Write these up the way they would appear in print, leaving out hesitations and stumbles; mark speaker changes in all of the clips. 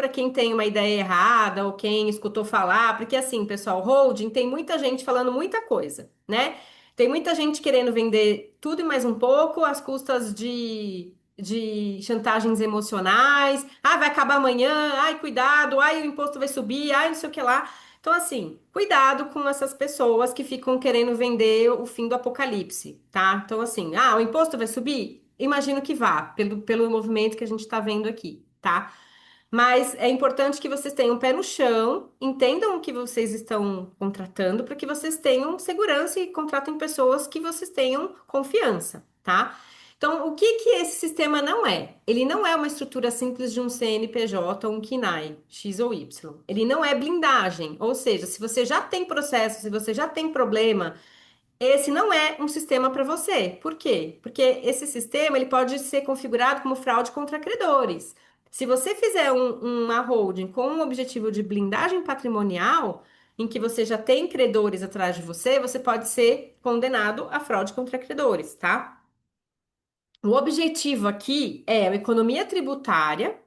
Speaker 1: para quem tem uma ideia errada ou quem escutou falar, porque assim, pessoal, holding tem muita gente falando muita coisa, né? Tem muita gente querendo vender tudo e mais um pouco às custas de chantagens emocionais. Ah, vai acabar amanhã. Ai, cuidado. Ai, o imposto vai subir. Ai, não sei o que lá. Então, assim, cuidado com essas pessoas que ficam querendo vender o fim do apocalipse, tá? Então, assim, ah, o imposto vai subir? Imagino que vá, pelo movimento que a gente tá vendo aqui, tá? Mas é importante que vocês tenham um pé no chão, entendam o que vocês estão contratando, para que vocês tenham segurança e contratem pessoas que vocês tenham confiança, tá? Então, o que que esse sistema não é? Ele não é uma estrutura simples de um CNPJ ou um KNAI, X ou Y. Ele não é blindagem, ou seja, se você já tem processo, se você já tem problema, esse não é um sistema para você. Por quê? Porque esse sistema ele pode ser configurado como fraude contra credores. Se você fizer uma holding com um objetivo de blindagem patrimonial, em que você já tem credores atrás de você, você pode ser condenado a fraude contra credores, tá? O objetivo aqui é a economia tributária,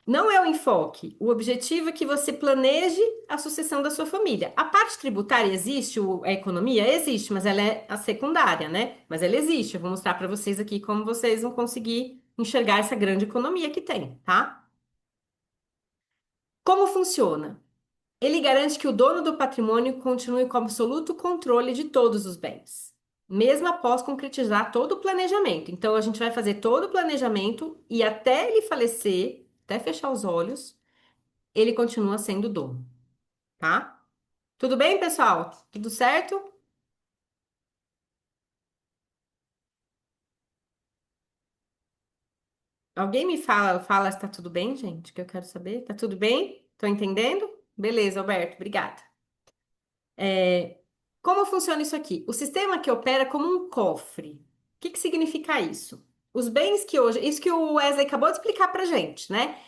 Speaker 1: não é o enfoque. O objetivo é que você planeje a sucessão da sua família. A parte tributária existe, a economia existe, mas ela é a secundária, né? Mas ela existe. Eu vou mostrar para vocês aqui como vocês vão conseguir enxergar essa grande economia que tem, tá? Como funciona? Ele garante que o dono do patrimônio continue com absoluto controle de todos os bens, mesmo após concretizar todo o planejamento. Então, a gente vai fazer todo o planejamento e até ele falecer, até fechar os olhos, ele continua sendo dono, tá? Tudo bem, pessoal? Tudo certo? Alguém me fala se tá tudo bem, gente, que eu quero saber. Tá tudo bem? Tô entendendo? Beleza, Alberto, obrigada. Como funciona isso aqui? O sistema que opera como um cofre. O que que significa isso? Os bens que hoje, isso que o Wesley acabou de explicar pra gente, né?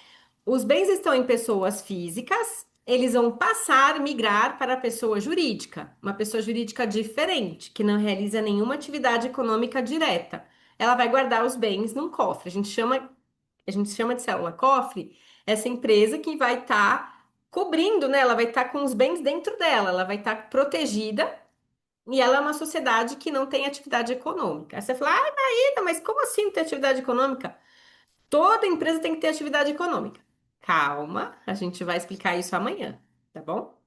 Speaker 1: Os bens estão em pessoas físicas, eles vão passar, migrar para a pessoa jurídica, uma pessoa jurídica diferente, que não realiza nenhuma atividade econômica direta. Ela vai guardar os bens num cofre. A gente chama de célula cofre essa empresa que vai estar cobrindo, né? Ela vai estar com os bens dentro dela, ela vai estar protegida e ela é uma sociedade que não tem atividade econômica. Aí você fala, ai, Maíra, mas como assim não tem atividade econômica? Toda empresa tem que ter atividade econômica. Calma, a gente vai explicar isso amanhã, tá bom?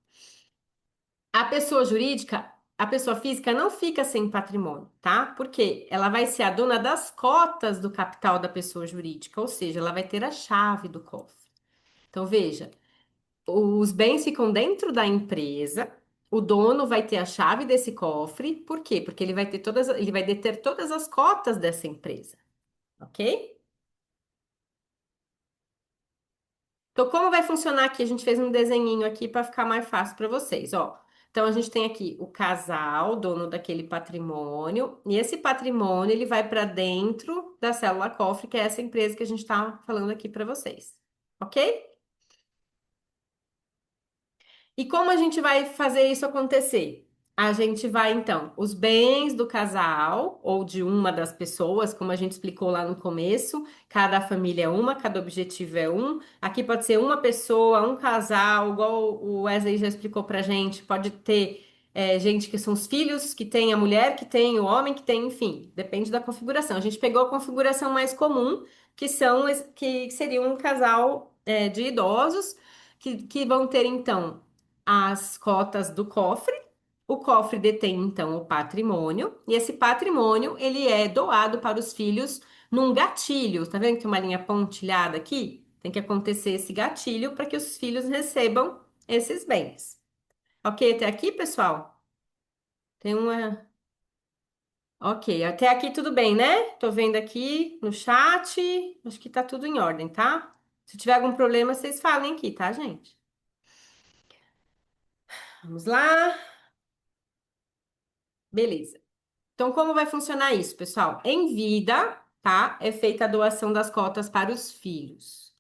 Speaker 1: A pessoa jurídica, a pessoa física não fica sem patrimônio, tá? Porque ela vai ser a dona das cotas do capital da pessoa jurídica, ou seja, ela vai ter a chave do cofre. Então, veja, os bens ficam dentro da empresa, o dono vai ter a chave desse cofre, por quê? Porque ele vai deter todas as cotas dessa empresa, ok? Então, como vai funcionar aqui? A gente fez um desenhinho aqui para ficar mais fácil para vocês, ó. Então, a gente tem aqui o casal, dono daquele patrimônio, e esse patrimônio ele vai para dentro da célula cofre, que é essa empresa que a gente está falando aqui para vocês, ok? E como a gente vai fazer isso acontecer? A gente vai, então, os bens do casal ou de uma das pessoas, como a gente explicou lá no começo, cada família é uma, cada objetivo é um. Aqui pode ser uma pessoa, um casal, igual o Wesley já explicou pra gente, pode ter gente que são os filhos, que tem a mulher, que tem o homem, que tem, enfim, depende da configuração. A gente pegou a configuração mais comum, que seria um casal de idosos, que vão ter, então as cotas do cofre. O cofre detém então o patrimônio e esse patrimônio ele é doado para os filhos num gatilho. Tá vendo que tem uma linha pontilhada aqui? Tem que acontecer esse gatilho para que os filhos recebam esses bens. Ok, até aqui, pessoal? Tem uma. Ok, até aqui tudo bem, né? Tô vendo aqui no chat. Acho que tá tudo em ordem, tá? Se tiver algum problema, vocês falem aqui, tá, gente? Vamos lá. Beleza. Então, como vai funcionar isso, pessoal? Em vida, tá? É feita a doação das cotas para os filhos.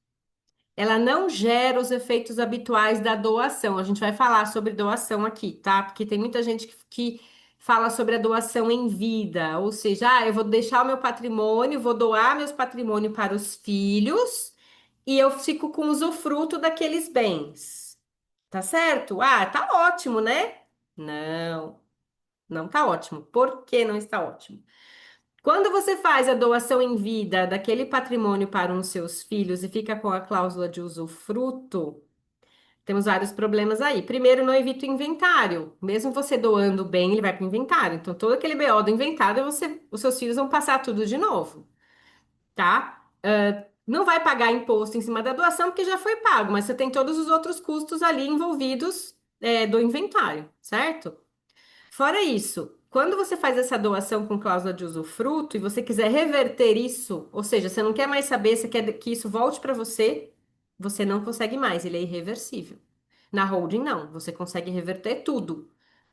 Speaker 1: Ela não gera os efeitos habituais da doação. A gente vai falar sobre doação aqui, tá? Porque tem muita gente que fala sobre a doação em vida, ou seja, eu vou deixar o meu patrimônio, vou doar meus patrimônio para os filhos e eu fico com usufruto daqueles bens. Tá certo? Ah, tá ótimo, né? Não, não tá ótimo. Por que não está ótimo? Quando você faz a doação em vida daquele patrimônio para os seus filhos e fica com a cláusula de usufruto, temos vários problemas aí. Primeiro, não evita o inventário. Mesmo você doando o bem, ele vai para o inventário. Então, todo aquele BO do inventário, os seus filhos vão passar tudo de novo, tá? Não vai pagar imposto em cima da doação, porque já foi pago, mas você tem todos os outros custos ali envolvidos, do inventário, certo? Fora isso, quando você faz essa doação com cláusula de usufruto e você quiser reverter isso, ou seja, você não quer mais saber, você quer que isso volte para você, você não consegue mais, ele é irreversível. Na holding, não, você consegue reverter tudo.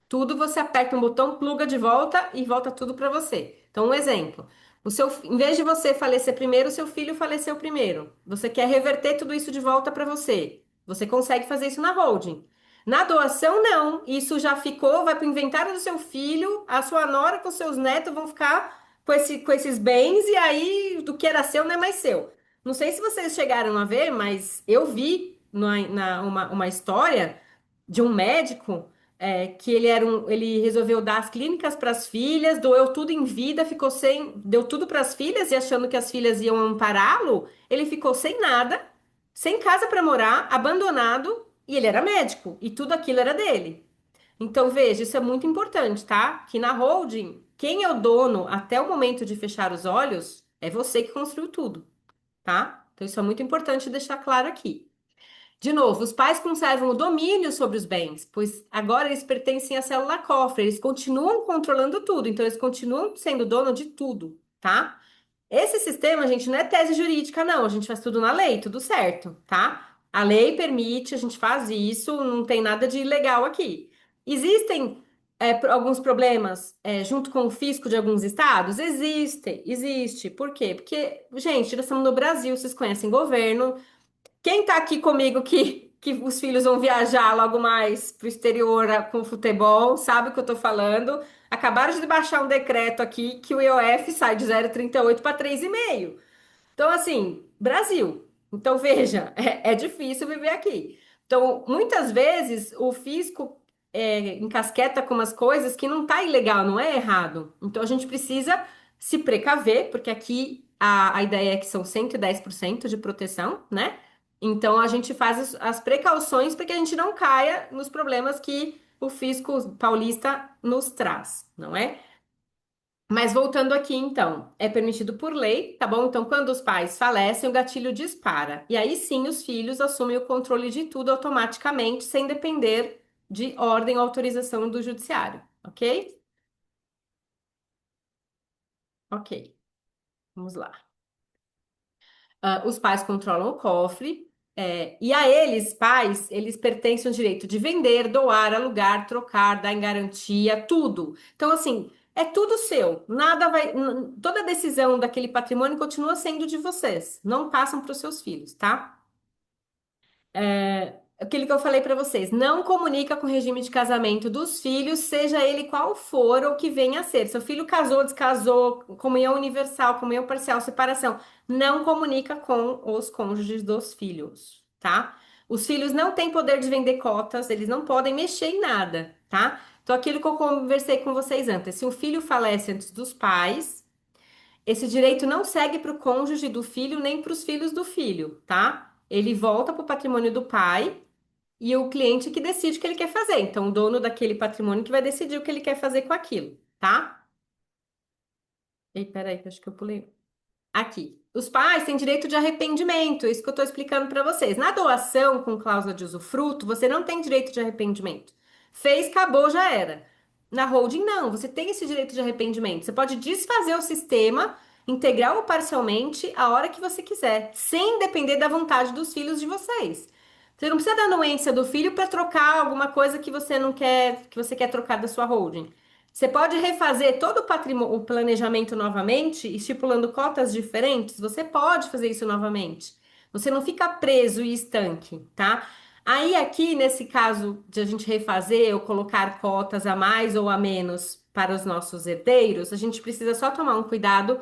Speaker 1: Tudo você aperta um botão, pluga de volta e volta tudo para você. Então, um exemplo. Em vez de você falecer primeiro, o seu filho faleceu primeiro. Você quer reverter tudo isso de volta para você. Você consegue fazer isso na holding. Na doação, não. Isso já ficou, vai para o inventário do seu filho, a sua nora com os seus netos vão ficar com esses bens, e aí do que era seu não é mais seu. Não sei se vocês chegaram a ver, mas eu vi uma história de um médico, que ele resolveu dar as clínicas para as filhas, doeu tudo em vida, ficou sem, deu tudo para as filhas e achando que as filhas iam ampará-lo, ele ficou sem nada, sem casa para morar, abandonado, e ele era médico e tudo aquilo era dele. Então veja, isso é muito importante, tá? Que na holding, quem é o dono até o momento de fechar os olhos é você que construiu tudo, tá? Então isso é muito importante deixar claro aqui. De novo, os pais conservam o domínio sobre os bens, pois agora eles pertencem à célula cofre, eles continuam controlando tudo, então eles continuam sendo dono de tudo, tá? Esse sistema, gente, não é tese jurídica, não, a gente faz tudo na lei, tudo certo, tá? A lei permite, a gente faz isso, não tem nada de ilegal aqui. Existem, alguns problemas, junto com o fisco de alguns estados? Existe. Por quê? Porque, gente, nós estamos no Brasil, vocês conhecem governo. Quem tá aqui comigo que os filhos vão viajar logo mais pro exterior, com futebol, sabe o que eu tô falando? Acabaram de baixar um decreto aqui que o IOF sai de 0,38 para 3,5. Então, assim, Brasil. Então, veja, é difícil viver aqui. Então, muitas vezes o fisco, encasqueta com umas coisas que não tá ilegal, não é errado. Então, a gente precisa se precaver, porque aqui a ideia é que são 110% de proteção, né? Então, a gente faz as precauções para que a gente não caia nos problemas que o fisco paulista nos traz, não é? Mas voltando aqui, então, é permitido por lei, tá bom? Então, quando os pais falecem, o gatilho dispara. E aí sim, os filhos assumem o controle de tudo automaticamente, sem depender de ordem ou autorização do judiciário, ok? Ok, vamos lá. Os pais controlam o cofre, e a eles, pais, eles pertencem ao direito de vender, doar, alugar, trocar, dar em garantia, tudo. Então, assim, é tudo seu. Nada vai. Toda decisão daquele patrimônio continua sendo de vocês. Não passam para os seus filhos, tá? Aquilo que eu falei para vocês, não comunica com o regime de casamento dos filhos, seja ele qual for ou que venha a ser. Seu filho casou, descasou, comunhão universal, comunhão parcial, separação, não comunica com os cônjuges dos filhos, tá? Os filhos não têm poder de vender cotas, eles não podem mexer em nada, tá? Então, aquilo que eu conversei com vocês antes, se o filho falece antes dos pais, esse direito não segue para o cônjuge do filho nem para os filhos do filho, tá? Ele volta para o patrimônio do pai e o cliente que decide o que ele quer fazer. Então, o dono daquele patrimônio que vai decidir o que ele quer fazer com aquilo, tá? Ei, peraí, que eu acho que eu pulei. Aqui. Os pais têm direito de arrependimento, isso que eu estou explicando para vocês. Na doação com cláusula de usufruto, você não tem direito de arrependimento. Fez, acabou, já era. Na holding, não, você tem esse direito de arrependimento. Você pode desfazer o sistema, integral ou parcialmente, a hora que você quiser, sem depender da vontade dos filhos de vocês. Você não precisa da anuência do filho para trocar alguma coisa que você não quer, que você quer trocar da sua holding. Você pode refazer todo o planejamento novamente, estipulando cotas diferentes. Você pode fazer isso novamente. Você não fica preso e estanque, tá? Aí, aqui, nesse caso de a gente refazer ou colocar cotas a mais ou a menos para os nossos herdeiros, a gente precisa só tomar um cuidado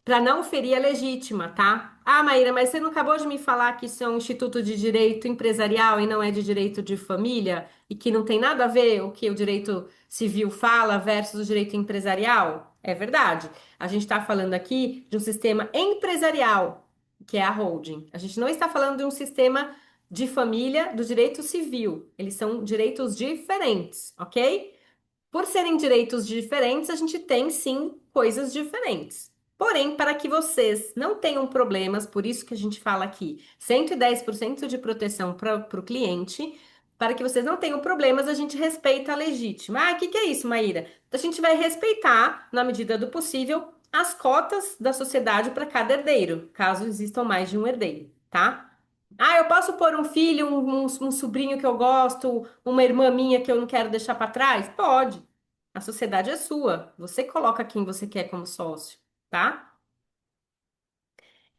Speaker 1: para não ferir a legítima, tá? Ah, Maíra, mas você não acabou de me falar que isso é um instituto de direito empresarial e não é de direito de família e que não tem nada a ver o que o direito civil fala versus o direito empresarial? É verdade. A gente está falando aqui de um sistema empresarial, que é a holding. A gente não está falando de um sistema de família do direito civil. Eles são direitos diferentes, ok? Por serem direitos diferentes, a gente tem sim coisas diferentes. Porém, para que vocês não tenham problemas, por isso que a gente fala aqui, 110% de proteção para o cliente, para que vocês não tenham problemas, a gente respeita a legítima. Ah, o que que é isso, Maíra? A gente vai respeitar, na medida do possível, as cotas da sociedade para cada herdeiro, caso existam mais de um herdeiro, tá? Ah, eu posso pôr um filho, um sobrinho que eu gosto, uma irmã minha que eu não quero deixar para trás? Pode. A sociedade é sua. Você coloca quem você quer como sócio, tá?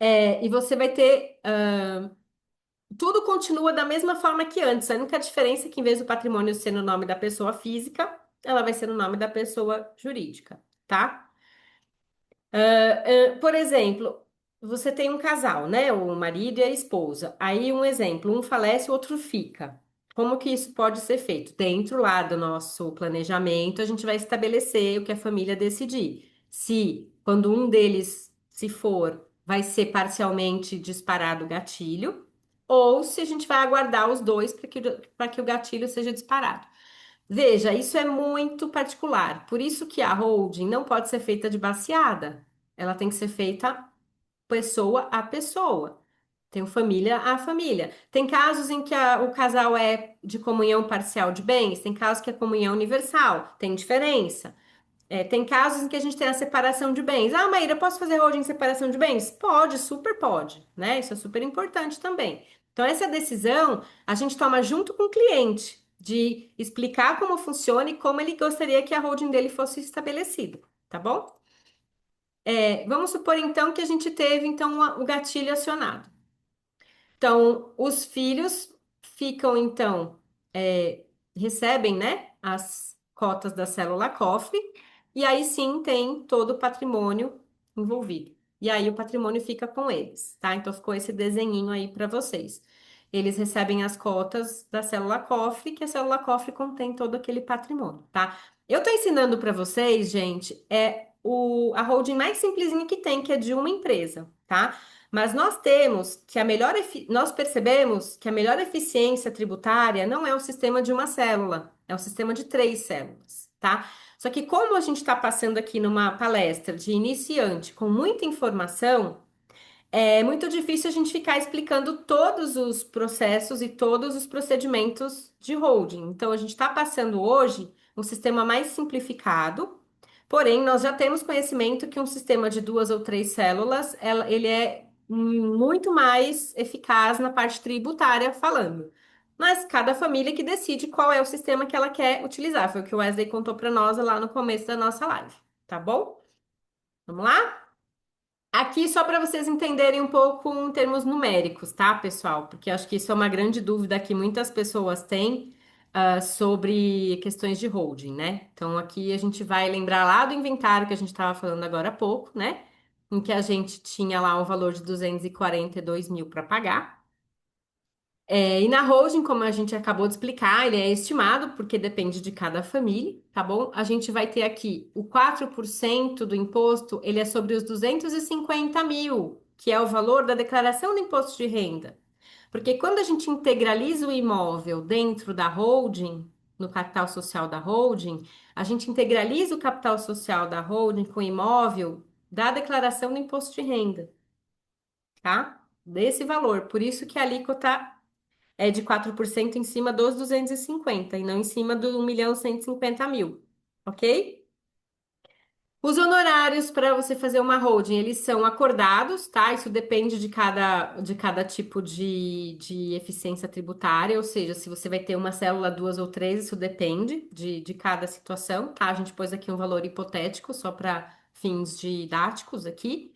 Speaker 1: E você vai ter. Tudo continua da mesma forma que antes. A única diferença é que, em vez do patrimônio ser no nome da pessoa física, ela vai ser no nome da pessoa jurídica, tá? Por exemplo, você tem um casal, né? O marido e a esposa. Aí, um exemplo, um falece, o outro fica. Como que isso pode ser feito? Dentro lá do nosso planejamento, a gente vai estabelecer o que a família decidir. Se, quando um deles se for, vai ser parcialmente disparado o gatilho, ou se a gente vai aguardar os dois para que o gatilho seja disparado. Veja, isso é muito particular. Por isso que a holding não pode ser feita de baseada. Ela tem que ser feita pessoa a pessoa. Tem família a família. Tem casos em que o casal é de comunhão parcial de bens, tem casos que é comunhão universal, tem diferença. Tem casos em que a gente tem a separação de bens. Ah, Maíra, posso fazer holding em separação de bens? Pode, super pode, né? Isso é super importante também. Então, essa decisão a gente toma junto com o cliente, de explicar como funciona e como ele gostaria que a holding dele fosse estabelecida, tá bom? Vamos supor então que a gente teve então o gatilho acionado. Então, os filhos ficam, então, recebem, né, as cotas da célula cofre, e aí sim tem todo o patrimônio envolvido. E aí o patrimônio fica com eles, tá? Então ficou esse desenhinho aí para vocês. Eles recebem as cotas da célula cofre, que a célula cofre contém todo aquele patrimônio, tá? Eu tô ensinando para vocês, gente, a holding mais simplesinha que tem, que é de uma empresa, tá? Mas nós percebemos que a melhor eficiência tributária não é o sistema de uma célula, é o sistema de três células, tá? Só que como a gente está passando aqui numa palestra de iniciante com muita informação, é muito difícil a gente ficar explicando todos os processos e todos os procedimentos de holding. Então, a gente está passando hoje um sistema mais simplificado, porém, nós já temos conhecimento que um sistema de duas ou três células, ele é muito mais eficaz na parte tributária falando. Mas cada família que decide qual é o sistema que ela quer utilizar. Foi o que o Wesley contou para nós lá no começo da nossa live, tá bom? Vamos lá? Aqui, só para vocês entenderem um pouco em termos numéricos, tá, pessoal? Porque acho que isso é uma grande dúvida que muitas pessoas têm, sobre questões de holding, né? Então, aqui a gente vai lembrar lá do inventário que a gente estava falando agora há pouco, né? Em que a gente tinha lá um valor de 242 mil para pagar. E na holding, como a gente acabou de explicar, ele é estimado porque depende de cada família, tá bom? A gente vai ter aqui o 4% do imposto, ele é sobre os 250 mil, que é o valor da declaração do imposto de renda. Porque quando a gente integraliza o imóvel dentro da holding, no capital social da holding, a gente integraliza o capital social da holding com o imóvel da declaração do imposto de renda, tá? Desse valor. Por isso que a alíquota é de 4% em cima dos 250 e não em cima do 1.150.000, ok? Os honorários para você fazer uma holding, eles são acordados, tá? Isso depende de cada tipo de eficiência tributária, ou seja, se você vai ter uma célula, duas ou três, isso depende de cada situação, tá? A gente pôs aqui um valor hipotético só para fins didáticos aqui.